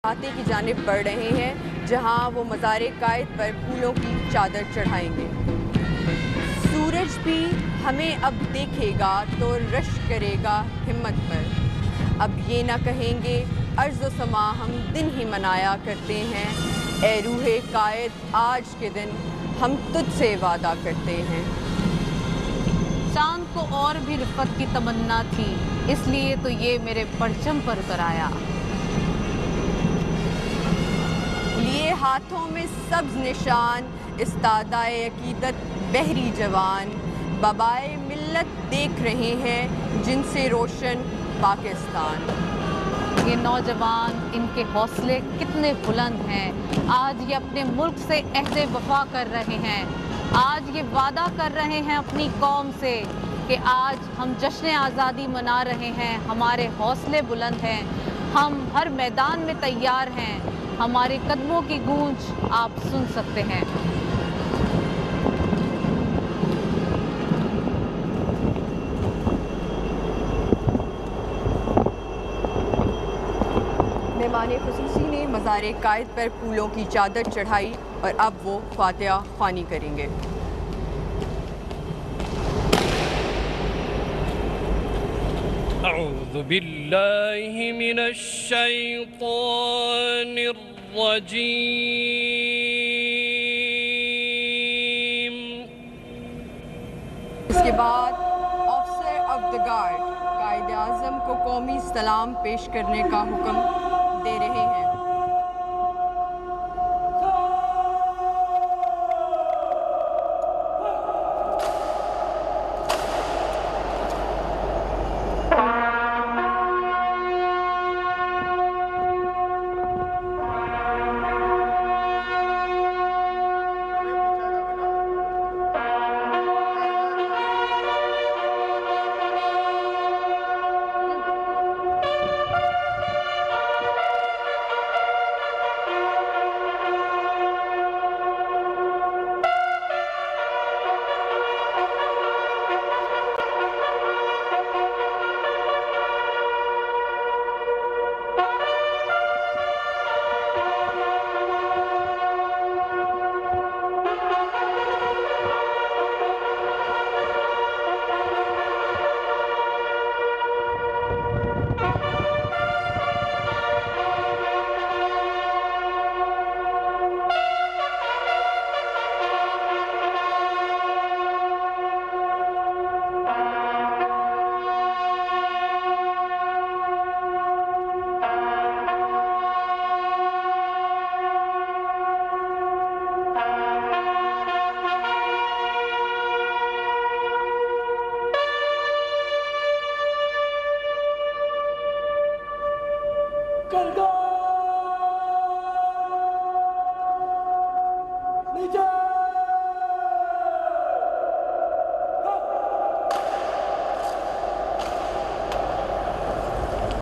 खाते की जानिब बढ़ रहे हैं, जहां वो मज़ार कायद पर फूलों की चादर चढ़ाएंगे। सूरज भी हमें अब देखेगा तो रश करेगा हिम्मत पर। अब ये ना कहेंगे अर्ज़ समा हम दिन ही मनाया करते हैं, ए रूहे कायद आज के दिन हम तुझसे वादा करते हैं। चांद को और भी रिफ़त की तमन्ना थी, इसलिए तो ये मेरे परचम पर कराया। लिए हाथों में सब्ज निशान, इस्तादाए अकीदत बहरी जवान, बाबाए मिल्लत देख रहे हैं जिनसे रोशन पाकिस्तान। ये नौजवान, इनके हौसले कितने बुलंद हैं। आज ये अपने मुल्क से अहदे वफा कर रहे हैं। आज ये वादा कर रहे हैं अपनी कौम से कि आज हम जश्न आज़ादी मना रहे हैं। हमारे हौसले बुलंद हैं, हम हर मैदान में तैयार हैं। हमारे कदमों की गूंज आप सुन सकते हैं। मेहमान खुसूसी ने मज़ार कायद पर फूलों की चादर चढ़ाई और अब वो फातिहा ख्वानी करेंगे। अऊज़ु बिल्लाहि मिनश शैतानिर रजीम। इसके बाद ऑफिसर ऑफ द गार्ड कायद आज़म को कौमी सलाम पेश करने का हुक्म दे रहे हैं। Gotta go!